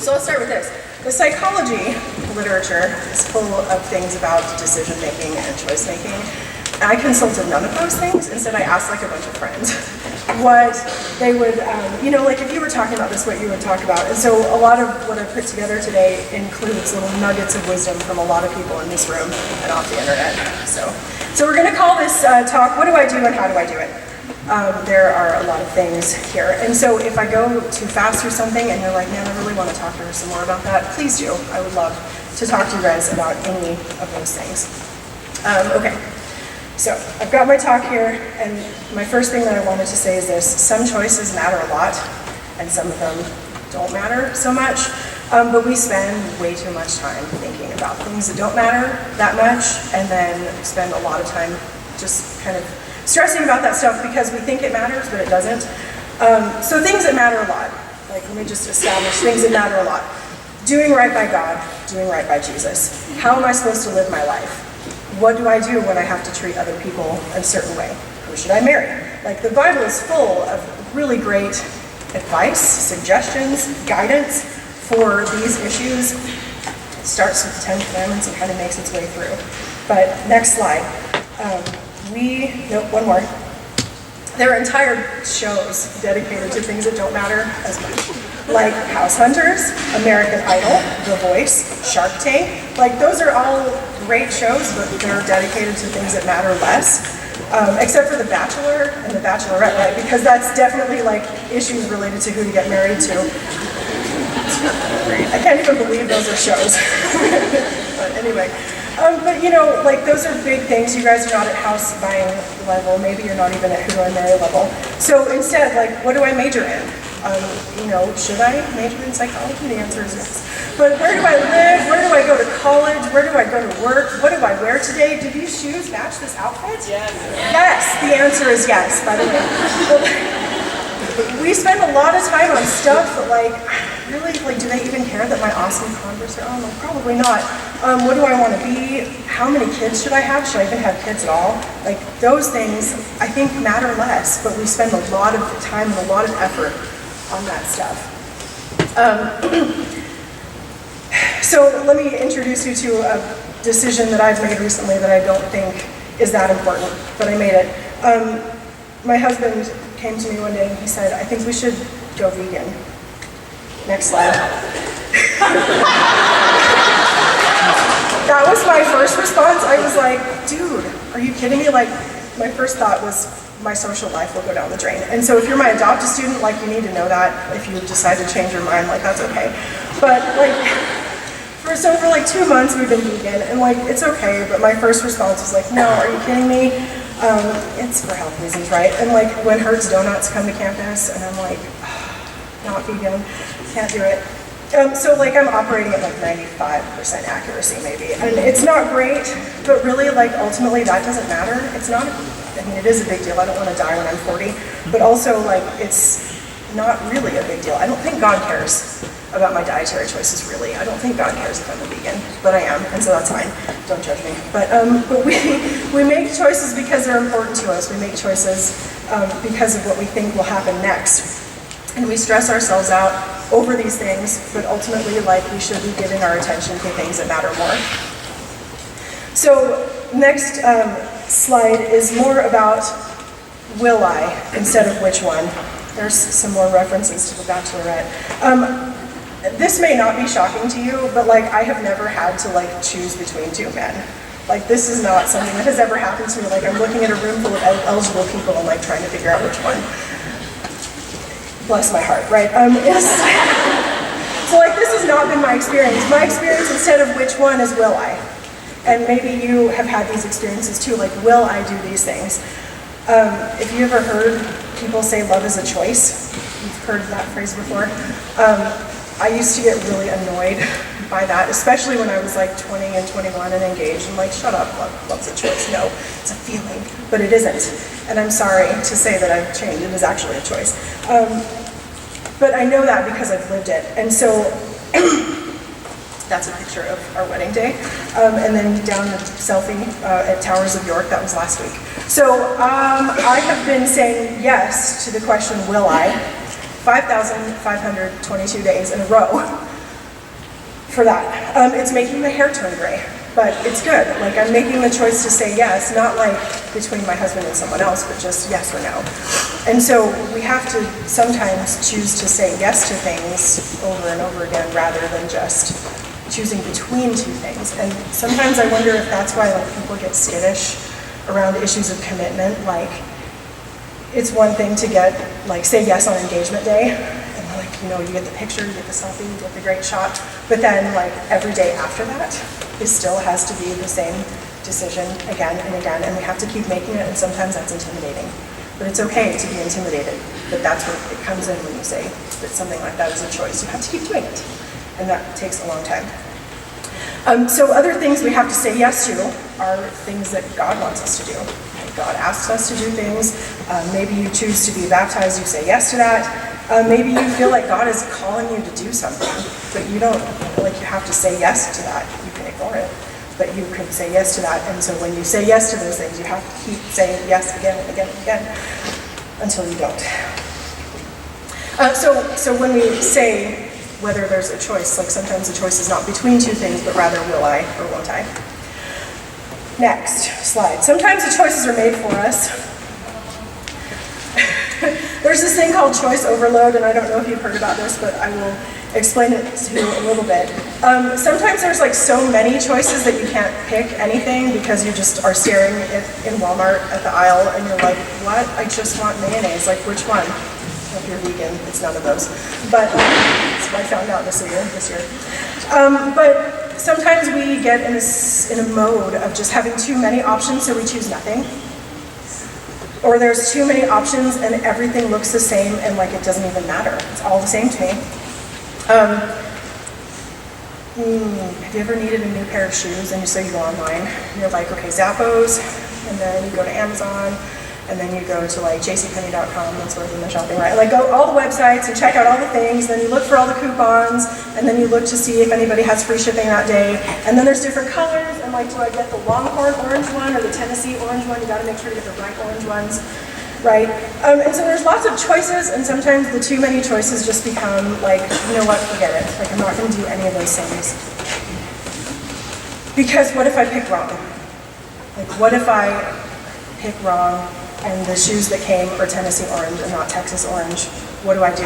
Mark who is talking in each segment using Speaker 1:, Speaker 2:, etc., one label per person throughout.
Speaker 1: So let's start with this. The psychology literature is full of things about decision making and choice making. I consulted none of those things. Instead, I asked like a bunch of friends what they would, like if you were talking about this, what you would talk about. And so a lot of what I put together today includes little nuggets of wisdom from a lot of people in this room and off the internet. So we're going to call this talk, What Do I Do and How Do I Do It? There are a lot of things here. And so if I go too fast through something and you're like, man, I really want to talk to her some more about that, please do. I would love to talk to you guys about any of those things. Okay. So I've got my talk here, and my first thing that I wanted to say is this. Some choices matter a lot, and some of them don't matter so much, but we spend way too much time thinking about things that don't matter that much, and then spend a lot of time just kind of stressing about that stuff because we think it matters, but it doesn't. So things that matter a lot, like let me just establish things that matter a lot. Doing right by God, doing right by Jesus. How am I supposed to live my life? What do I do when I have to treat other people a certain way? Who should I marry? Like the Bible is full of really great advice, suggestions, guidance for these issues. It starts with the 10 Commandments and kind of makes its way through. But next slide. One more. There are entire shows dedicated to things that don't matter as much. Like House Hunters, American Idol, The Voice, Shark Tank. Like those are all great shows, but they're dedicated to things that matter less. Except for The Bachelor and The Bachelorette, right? Because that's definitely like issues related to who to get married to. I can't even believe those are shows. But anyway. Like those are big things. You guys are not at house buying level. Maybe you're not even at who do I marry level. So instead, like, what do I major in? Should I major in psychology? The answer is yes. But where do I live? Where do I go to college? Where do I go to work? What do I wear today? Do these shoes match this outfit? Yes. Yes, the answer is yes, by the way. We spend a lot of time on stuff that, like, really, like, do they even care that my awesome Converse are on? Like, probably not. What do I want to be? How many kids should I have? Should I even have kids at all? Like, those things, I think, matter less, but we spend a lot of time and a lot of effort on that stuff. So let me introduce you to a decision that I've made recently that I don't think is that important, but I made it. My husband came to me one day and he said, I think we should go vegan. Next slide. That was my first response. I was like, dude, are you kidding me? Like, my first thought was my social life will go down the drain. And so if you're my adopted student, like, you need to know that. If you decide to change your mind, like, that's okay. But like, for 2 months we've been vegan, and like, it's okay, but my first response was like, no, are you kidding me? It's for health reasons, right? And like, when Hertz Donuts come to campus, and I'm like, not vegan, can't do it. So like, I'm operating at like 95% accuracy maybe, and it's not great, but really, like, ultimately that doesn't matter. It's not, it is a big deal. I don't want to die when I'm 40, but also, like, it's not really a big deal. I don't think God cares about my dietary choices, really. I don't think God cares if I'm a vegan, but I am, and so that's fine. Don't judge me. But we make choices because they're important to us. We make choices because of what we think will happen next. And we stress ourselves out over these things, but ultimately, like, we should be giving our attention to things that matter more. So next slide is more about will I instead of which one. There's some more references to The Bachelorette. This may not be shocking to you, but like, I have never had to like choose between two men. Like, this is not something that has ever happened to me. Like, I'm looking at a room full of eligible people and like trying to figure out which one. Bless my heart, right? So like, this has not been my experience. My experience instead of which one is will I? And maybe you have had these experiences too, like, will I do these things? If you ever heard people say love is a choice, you've heard that phrase before. I used to get really annoyed by that, especially when I was like 20 and 21 and engaged. I'm like, shut up, love's a choice. No, it's a feeling, but it isn't. And I'm sorry to say that I've changed. It is actually a choice. But I know that because I've lived it. And so that's a picture of our wedding day. And then down the selfie at Towers of York, that was last week. So I have been saying yes to the question, will I, 5,522 days in a row. for that. It's making the hair turn gray, but it's good. Like, I'm making the choice to say yes, not like between my husband and someone else, but just yes or no. And so we have to sometimes choose to say yes to things over and over again rather than just choosing between two things. And sometimes I wonder if that's why like people get skittish around issues of commitment. Like, it's one thing to get, like, say yes on engagement day, and like, you know, you get the picture, you get the selfie, you get the great shot, but then like every day after that, it still has to be the same decision again and again, and we have to keep making it, and sometimes that's intimidating. But it's okay to be intimidated, but that's where it comes in when you say that something like that is a choice. You have to keep doing it, and that takes a long time. So other things we have to say yes to are things that God wants us to do. God asks us to do things. Maybe you choose to be baptized, you say yes to that. Maybe you feel like God is calling you to do something, but you don't feel like you have to say yes to that. You can ignore it, but you can say yes to that. And so when you say yes to those things, you have to keep saying yes again and again and again until you don't. So when we say whether there's a choice, like sometimes the choice is not between two things, but rather will I or won't I? Next slide. Sometimes the choices are made for us. There's this thing called choice overload, and I don't know if you've heard about this, but I will explain it to you a little bit. Sometimes there's like so many choices that you can't pick anything because you just are staring in Walmart at the aisle and you're like, what? I just want mayonnaise. Like, which one? If you're vegan, it's none of those. But so I found out this year. But sometimes we get in a mode of just having too many options, so we choose nothing. Or there's too many options and everything looks the same and like it doesn't even matter. It's all the same to me. Have you ever needed a new pair of shoes and so you go online and you're like, okay, Zappos, and then you go to Amazon, and then you go to like jcpenney.com, that's where I'm shopping, right? Like go all the websites and check out all the things, then you look for all the coupons, and then you look to see if anybody has free shipping that day. And then there's different colors, and like, do I get the Longhorn orange one or the Tennessee orange one? You gotta make sure to get the bright orange ones, right? And so there's lots of choices, and sometimes the too many choices just become like, you know what, forget it. Like, I'm not gonna do any of those things. Because what if I pick wrong? Like, what if I pick wrong and the shoes that came are Tennessee orange and not Texas orange? What do I do?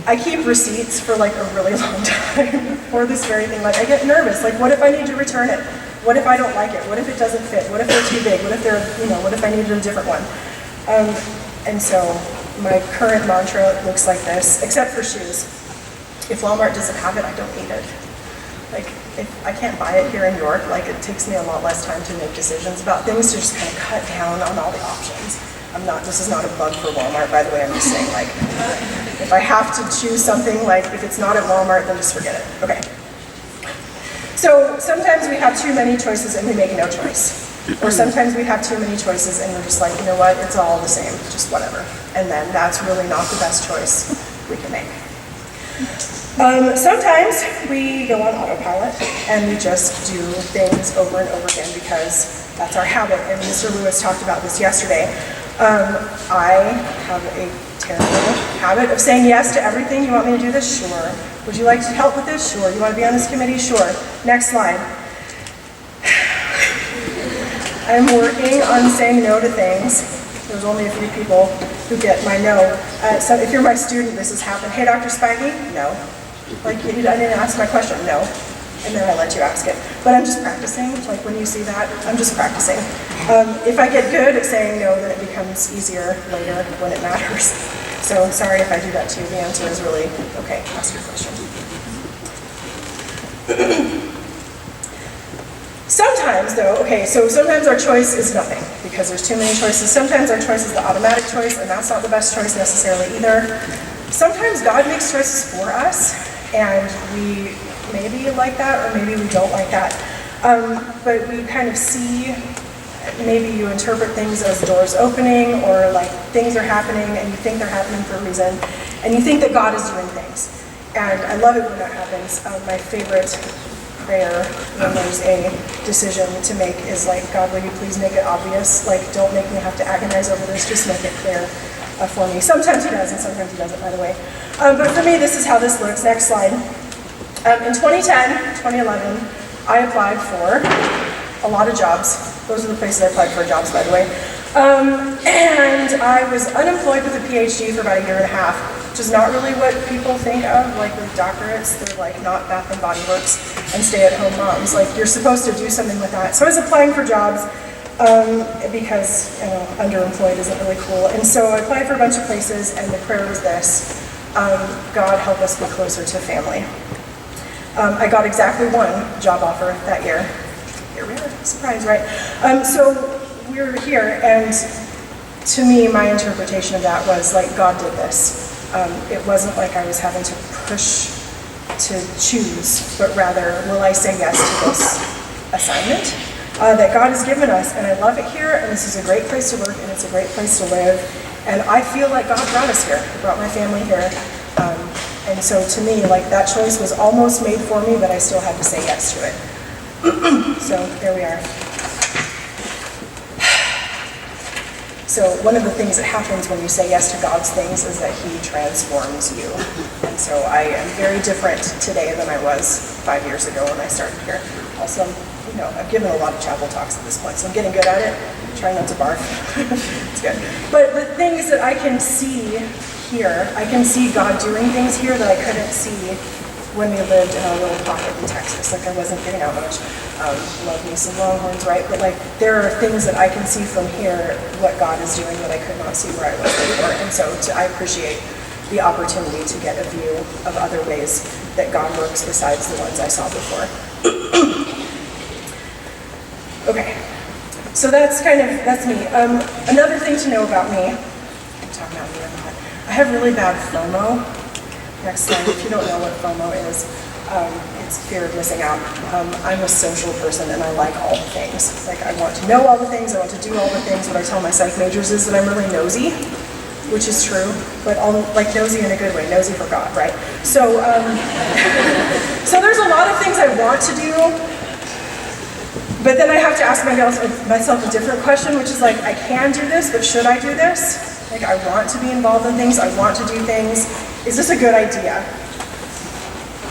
Speaker 1: I keep receipts for like a really long time for this very thing. Like, I get nervous. Like, what if I need to return it? What if I don't like it? What if it doesn't fit? What if they're too big? What if they're, what if I needed a different one? And so my current mantra looks like this, except for shoes. If Walmart doesn't have it, I don't need it. Like, if I can't buy it here in York, like, it takes me a lot less time to make decisions about things, to just kind of cut down on all the options. This is not a bug for Walmart, by the way. I'm just saying, like, if I have to choose something, like, if it's not at Walmart, then just forget it. Okay. So sometimes we have too many choices and we make no choice. Or sometimes we have too many choices and we're just like, you know what, it's all the same, just whatever. And then that's really not the best choice we can make. Sometimes we go on autopilot and we just do things over and over again because that's our habit. And Mr. Lewis talked about this yesterday. I have a terrible habit of saying yes to everything. You want me to do this? Sure. Would you like to help with this? Sure. You want to be on this committee? Sure. Next slide. I'm working on saying no to things. There's only a few people who get my no. So if you're my student, this has happened. Hey, Dr. Spivey? No. Like, I didn't ask my question. No. And then I let you ask it. But I'm just practicing. Like, when you see that, I'm just practicing. If I get good at saying no, then it becomes easier later when it matters. So I'm sorry if I do that to you. The answer is really, okay, ask your question. Sometimes, though, okay, so sometimes our choice is nothing because there's too many choices. Sometimes our choice is the automatic choice, and that's not the best choice necessarily either. Sometimes God makes choices for us, and we maybe like that, or maybe we don't like that. But we kind of see, maybe you interpret things as doors opening, or like things are happening, and you think they're happening for a reason, and you think that God is doing things. And I love it when that happens. My favorite prayer when there's a decision to make is like, God, will you please make it obvious? Like, don't make me have to agonize over this, just make it clear. for me. Sometimes he does, and sometimes he doesn't, by the way. But for me, this is how this looks. Next slide. In 2010, 2011, I applied for a lot of jobs. Those are the places I applied for jobs, by the way. And I was unemployed with a PhD for about a year and a half, which is not really what people think of, like with doctorates. They're like not Bath and Body Works and stay-at-home moms. Like you're supposed to do something with that. So I was applying for jobs because underemployed isn't really cool. And so I applied for a bunch of places, and the prayer was this: God, help us be closer to family. I got exactly one job offer that year. Here we are, surprise, right? So we were here, and to me, my interpretation of that was like God did this. It wasn't like I was having to push to choose, but rather, will I say yes to this assignment that God has given us? And I love it here, and this is a great place to work, and it's a great place to live. And I feel like God brought us here. He brought my family here. And so to me, like that choice was almost made for me, but I still had to say yes to it. So there we are. So one of the things that happens when you say yes to God's things is that He transforms you. And so I am very different today than I was 5 years ago when I started here. Also, I've given a lot of chapel talks at this point, so I'm getting good at it. Trying not to barf. It's good. But the things that I can see here, I can see God doing things here that I couldn't see when we lived in our little pocket in Texas. Like I wasn't getting out much. Love me some Longhorns, right? But like there are things that I can see from here what God is doing that I could not see where I was before. And so I appreciate the opportunity to get a view of other ways that God works besides the ones I saw before. Okay, so that's me. Another thing to know about me, I'm talking about me a lot. I have really bad FOMO. Next slide. If you don't know what FOMO is, it's fear of missing out. I'm a social person, and I like all the things. Like I want to know all the things, I want to do all the things. What I tell my psych majors is that I'm really nosy, which is true, but like nosy in a good way, nosy for God, right? So, so there's a lot of things I want to do, but then I have to ask myself a different question, which is like, I can do this, but should I do this? Like I want to be involved in things, I want to do things. Is this a good idea?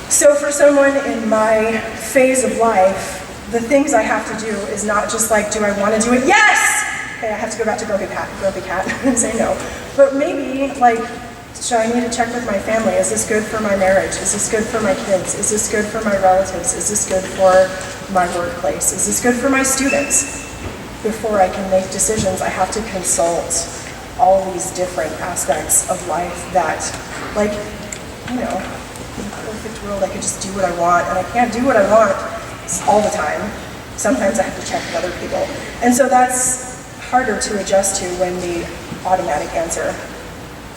Speaker 1: So for someone in my phase of life, the things I have to do is not just like, do I want to do it? Yes! Okay, I have to go back to Grumpy Cat and say no. But maybe, like, should I need to check with my family? Is this good for my marriage? Is this good for my kids? Is this good for my relatives? Is this good for my workplace? Is this good for my students? Before I can make decisions, I have to consult all these different aspects of life that, like, in a perfect world, I could just do what I want, and I can't do what I want all the time. Sometimes I have to check with other people. And so that's harder to adjust to when the automatic answer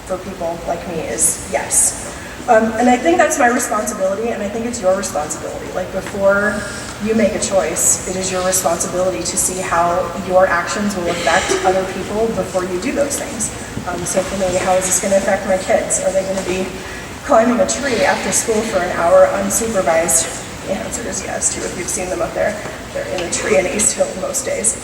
Speaker 1: for people like me is yes. And I think that's my responsibility, and I think it's your responsibility. Like before you make a choice, it is your responsibility to see how your actions will affect other people before you do those things. So for me, how is this going to affect my kids? Are they going to be climbing a tree after school for an hour unsupervised? The answer is yes, too, if you've seen them up there. They're in a tree in East Hill most days.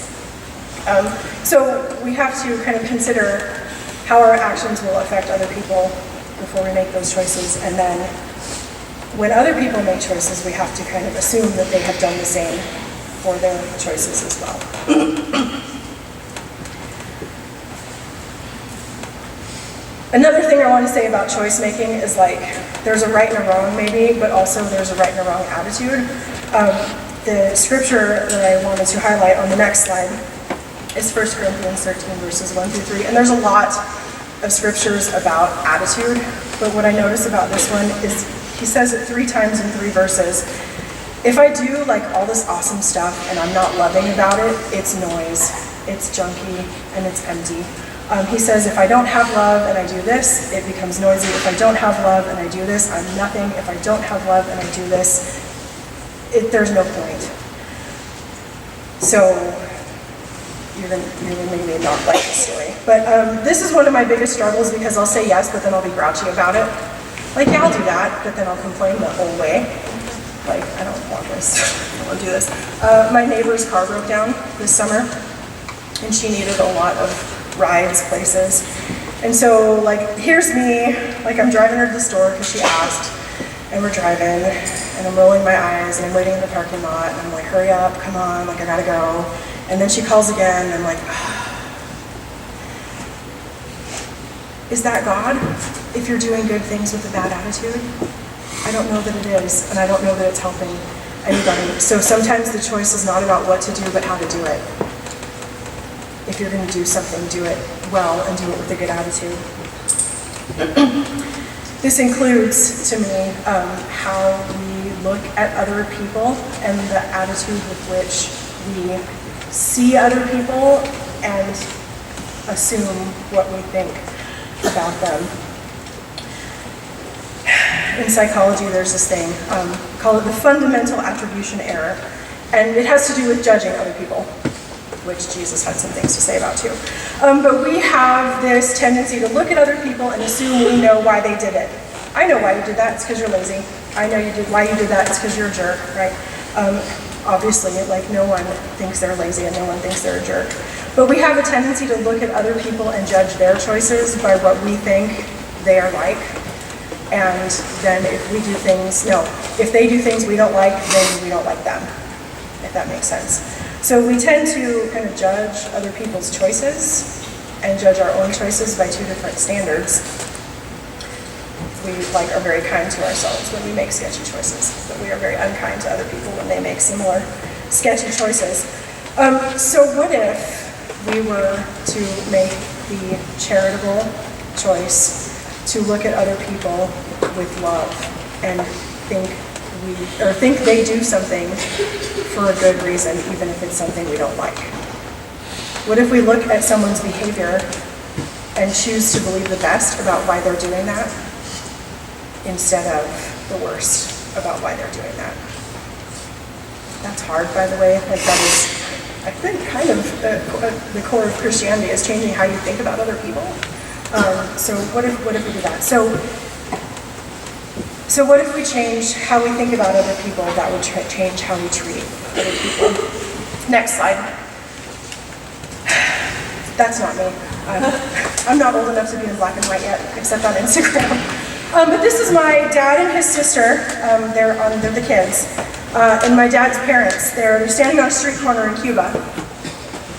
Speaker 1: So we have to kind of consider how our actions will affect other people before we make those choices, and then when other people make choices, we have to kind of assume that they have done the same for their choices as well. Another thing I want to say about choice making is like, there's a right and a wrong maybe, but also there's a right and a wrong attitude. The scripture that I wanted to highlight on the next slide is 1 Corinthians 13 verses 1 through 3, and there's a lot of scriptures about attitude, but what I notice about this one is he says it 3 times in 3 verses. If I do like all this awesome stuff and I'm not loving about it, it's noise, it's junky, and it's empty. He says if I don't have love and I do this, it becomes noisy. If I don't have love and I do this, I'm nothing. If I don't have love and I do this, there's no point. So you're maybe not like the story. But this is one of my biggest struggles because I'll say yes, but then I'll be grouchy about it. Like, yeah, I'll do that, but then I'll complain the whole way. Like, I don't want this. I don't want to do this. My neighbor's car broke down this summer, and she needed a lot of rides, places. And so, like, here's me, like, I'm driving her to the store because she asked, and we're driving, and I'm rolling my eyes, and I'm waiting in the parking lot, and I'm like, hurry up, come on, like, I gotta go. And then she calls again, and I'm like, is that God, if you're doing good things with a bad attitude? I don't know that it is, and I don't know that it's helping anybody. So sometimes the choice is not about what to do, but how to do it. If you're going to do something, do it well and do it with a good attitude. This includes, to me, how we look at other people and the attitude with which we see other people and assume what we think about them. In psychology, there's this thing, call it the fundamental attribution error, and it has to do with judging other people, which Jesus had some things to say about too. But we have this tendency to look at other people and assume we know why they did it. I know why you did that, it's because you're lazy. I know why you did that, it's because you're a jerk, right? Obviously, like, no one thinks they're lazy and no one thinks they're a jerk. But we have a tendency to look at other people and judge their choices by what we think they are like. And then if they do things we don't like, then we don't like them, if that makes sense. So we tend to kind of judge other people's choices and judge our own choices by two different standards. We are very kind to ourselves when we make sketchy choices, but we are very unkind to other people when they make similar sketchy choices. So what if we were to make the charitable choice to look at other people with love and think they do something for a good reason, even if it's something we don't like? What if we look at someone's behavior and choose to believe the best about why they're doing that instead of the worst about why they're doing that? That's hard, by the way. Like, that is, I think, kind of the core of Christianity, is changing how you think about other people. So what if we do that? So what if we change how we think about other people? That would change how we treat other people. Next slide. That's not me. I'm not old enough to be in black and white yet, except on Instagram. But this is my dad and his sister. They're the kids. And my dad's parents. They're standing on a street corner in Cuba.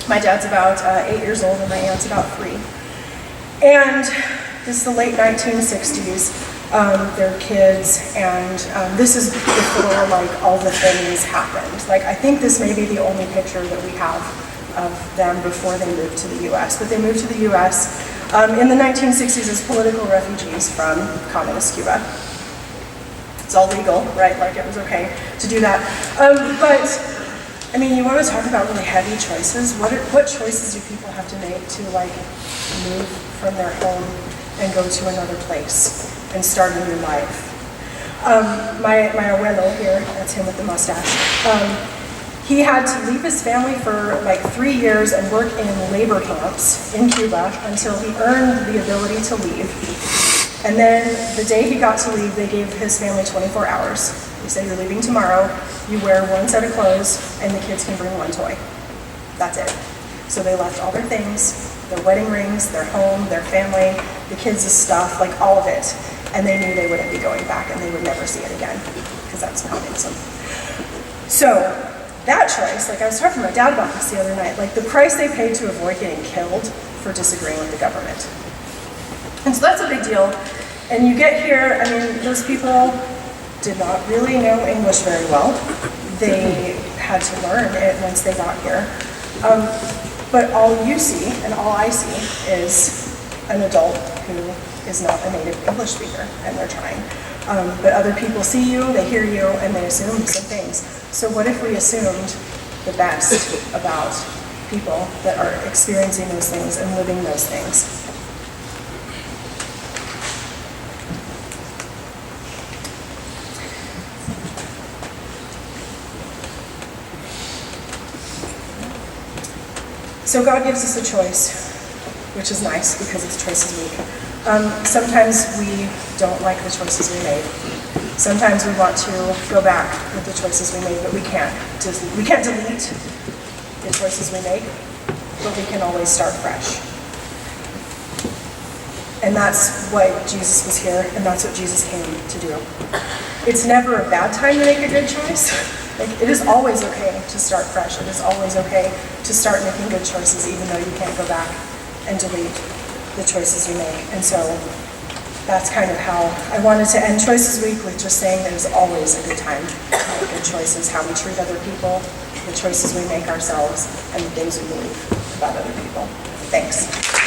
Speaker 1: My dad's about 8 years old and my aunt's about 3. And this is the late 1960s. They're kids, and this is before, like, all the things happened. Like, I think this may be the only picture that we have of them before they moved to the U.S. But they moved to the U.S. In the 1960s as political refugees from communist Cuba. It's all legal, right? Like, it was okay to do that. But, I mean, you want to talk about really heavy choices. What choices do people have to make to, like, move from their home and go to another place and start a new life? My abuelo here, that's him with the mustache, he had to leave his family for like 3 years and work in labor camps in Cuba until he earned the ability to leave. And then the day he got to leave, they gave his family 24 hours. They said, you're leaving tomorrow, you wear one set of clothes, and the kids can bring one toy. That's it. So they left all their things, their wedding rings, their home, their family, the kids' stuff, like all of it. And they knew they wouldn't be going back and they would never see it again, because that's communism. So that choice, like I was talking to my dad about this the other night, like the price they paid to avoid getting killed for disagreeing with the government. And so that's a big deal. And you get here, I mean, those people did not really know English very well. They had to learn it once they got here. But all you see, and all I see, is an adult who is not a native English speaker, and they're trying. But other people see you, they hear you, and they assume some things. So what if we assumed the best about people that are experiencing those things and living those things? So God gives us a choice, which is nice because His choice is weak. Sometimes we don't like the choices we made. Sometimes we want to go back with the choices we made, but we can't. We can't delete the choices we make, but we can always start fresh. And that's what Jesus was here, and that's what Jesus came to do. It's never a bad time to make a good choice. Like, it is always okay to start fresh. It is always okay to start making good choices, even though you can't go back and delete the choices you make. And so that's kind of how I wanted to end Choices Week, with just saying that it is always a good time to make good choices, how we treat other people, the choices we make ourselves, and the things we believe about other people. Thanks.